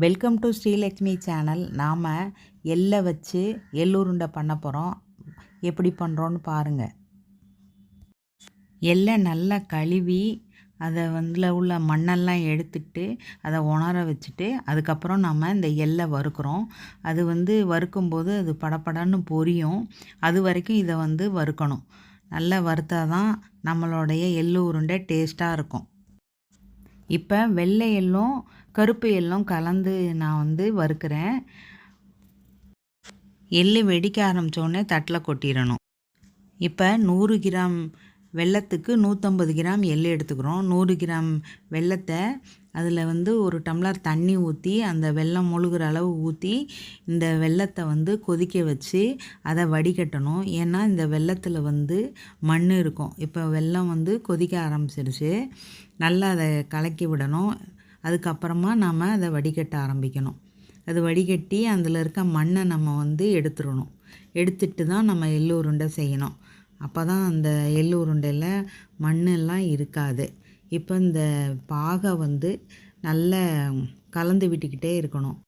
Welcome to Srilakshmi channel. நாம் எள்ளை வச்சு எள்ளுருண்டை பண்ண போகிறோம். எப்படி பண்ணுறோன்னு பாருங்கள். எள்ளை நல்லா கழுவி அதை உள்ள மண்ணெல்லாம் எடுத்துட்டு அதை உணர வச்சுட்டு அதுக்கப்புறம் நம்ம இந்த எள்ளை வறுக்கிறோம். அது வறுக்கும்போது அது படப்படன்னு பொரியும். அது வரைக்கும் இதை வறுக்கணும். நல்லா வறுத்தா தான் நம்மளுடைய எள்ளு உருண்டை டேஸ்ட்டாக இருக்கும். இப்போ வெள்ளை எள்ளும் கருப்பு எள்ளும் கலந்து நான் வறுக்கிறேன். எள்ளு வெடிக்க ஆரம்பித்தோடனே தட்டில் கொட்டிடணும். இப்போ 100 கிராம் வெல்லத்துக்கு 150 கிராம் எள்ளு எடுத்துக்கிறோம். 100 கிராம் வெல்லத்தை அதில் ஒரு டம்ளர் தண்ணி ஊற்றி அந்த வெல்லம் முழுகிற அளவு ஊற்றி இந்த வெல்லத்தை கொதிக்க வச்சு அதை வடிகட்டணும். ஏன்னா இந்த வெல்லத்தில் மண் இருக்கும். இப்போ வெல்லம் கொதிக்க ஆரம்பிச்சிருச்சு. நல்லா அதை கலக்கி விடணும். அதுக்கப்புறமா நாம் அதை வடிகட்ட ஆரம்பிக்கணும். அது வடிகட்டி அதில் இருக்க மண்ணை நம்ம எடுத்துடணும். எடுத்துட்டு தான் நம்ம எள்ளு உருண்டை செய்யணும். அப்போ தான் அந்த எள்ளு உருண்டையில் மண்ணெல்லாம் இருக்காது. இப்போ இந்த பாகை நல்லா கலந்து விட்டுக்கிட்டே இருக்கணும்.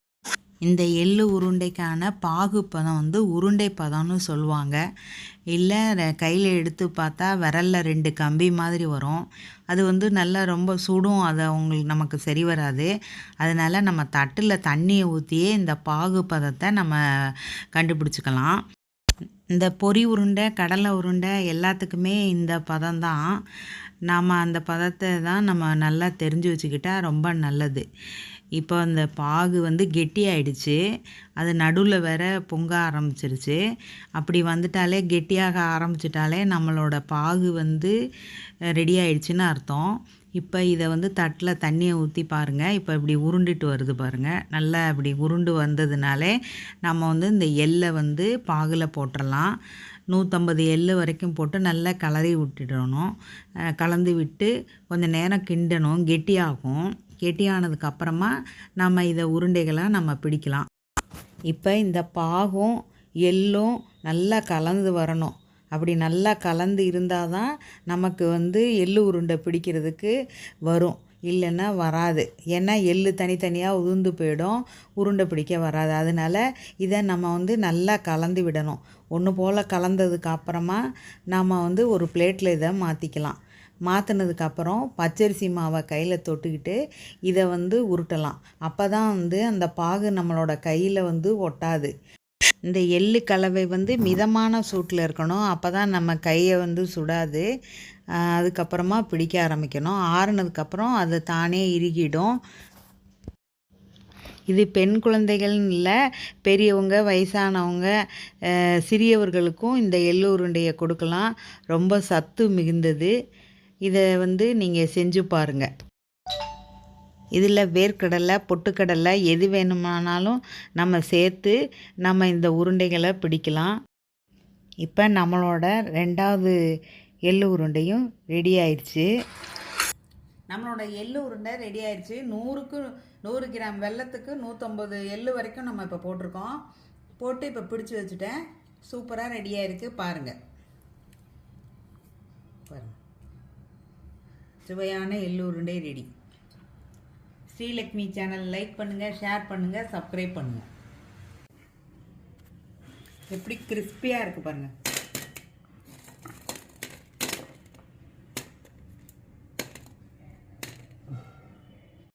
இந்த எள்ளு உருண்டைக்கான பாகு பதம் உருண்டை பதம்னு சொல்லுவாங்க. இல்லை கையில் எடுத்து பார்த்தா விரலில் 2 கம்பி மாதிரி வரும். அது நல்லா ரொம்ப சுடும். அதை நமக்கு சரி வராது. அதனால் நம்ம தட்டில் தண்ணியை ஊற்றியே இந்த பாகு பதத்தை நம்ம கண்டுபிடிச்சிக்கலாம். இந்த பொரி உருண்டை கடலை உருண்டை எல்லாத்துக்குமே இந்த பதம்தான். நாம் அந்த பதத்தை தான் நம்ம நல்லா தெரிஞ்சு வச்சுக்கிட்டால் ரொம்ப நல்லது. இப்போ அந்த பாகு கெட்டியாயிடுச்சு. அது நடுவில் வேற பொங்க ஆரம்பிச்சிருச்சு. அப்படி வந்துட்டாலே கெட்டியாக ஆரம்பிச்சிட்டாலே நம்மளோட பாகு ரெடி ஆயிடுச்சுன்னு அர்த்தம். இப்போ இதை தட்டில் தண்ணியை ஊற்றி பாருங்கள். இப்போ இப்படி உருண்டுட்டு வருது பாருங்கள். நல்லா இப்படி உருண்டு வந்ததுனாலே நம்ம இந்த எள்ளை பாகில் போட்டுடலாம். 150 எள்ளு வரைக்கும் போட்டு நல்லா கலரி விட்டுடணும். கலந்து விட்டு கொஞ்சம் நேரம் கிண்டணும். கெட்டியாகும். கெட்டியானதுக்கப்புறமா நம்ம இதை உருண்டைகளாக நம்ம பிடிக்கலாம். இப்போ இந்த பாகும் எள்ளும் நல்லா கலந்து வரணும். அப்படி நல்லா கலந்து இருந்தால் தான் நமக்கு எள்ளு உருண்டை பிடிக்கிறதுக்கு வரும். இல்லைன்னா வராது. ஏன்னா எள்ளு தனித்தனியாக உதிர்ந்து போயிடும். உருண்டை பிடிக்க வராது. அதனால் இதை நம்ம நல்லா கலந்து விடணும். ஒன்று போல் கலந்ததுக்கு அப்புறமா நாம் ஒரு பிளேட்டில் இதை மாற்றிக்கலாம். மாற்றினதுக்கப்புறம் பச்சரிசி மாவை கையில் தொட்டுக்கிட்டு இதை உருட்டலாம். அப்போ தான் அந்த பாகு நம்மளோட கையில் ஒட்டாது. இந்த எள்ளு கலவை மிதமான சூட்டில் இருக்கணும். அப்போ தான் நம்ம கையை சுடாது. அதுக்கப்புறமா பிடிக்க ஆரம்பிக்கணும். ஆறுனதுக்கப்புறம் அது தானே இறுகிடும். இது பெண் குழந்தைகள்னு இல்லை, பெரியவங்க வயசானவங்க சிறியவர்களுக்கும் இந்த எள்ளு உருண்டையை கொடுக்கலாம். ரொம்ப சத்து மிகுந்தது. இதை நீங்கள் செஞ்சு பாருங்கள். இதில் வேர்க்கடலை பொட்டுக்கடலை எது வேணுமானாலும் நம்ம சேர்த்து நம்ம இந்த உருண்டைகளை பிடிக்கலாம். இப்போ நம்மளோட 2வது எள்ளு உருண்டையும் ரெடி ஆயிடுச்சு. நம்மளோட எள்ளு உருண்டை ரெடி ஆயிடுச்சு. 100 கிராம் வெல்லத்துக்கு 150 எள்ளு வரைக்கும் நம்ம இப்போ போட்டிருக்கோம். போட்டு இப்போ பிடிச்சி வச்சுட்டேன். சூப்பராக ரெடியாக இருக்குது. பாருங்கள். சுவையான எள்ளு உருண்டை ரெடி. ஸ்ரீலக்ஷ்மி சேனல் லைக் பண்ணுங்கள், ஷேர் பண்ணுங்கள், சப்ஸ்கிரைப் பண்ணுங்கள். எப்படி கிறிஸ்பியாக இருக்குது பாருங்கள்.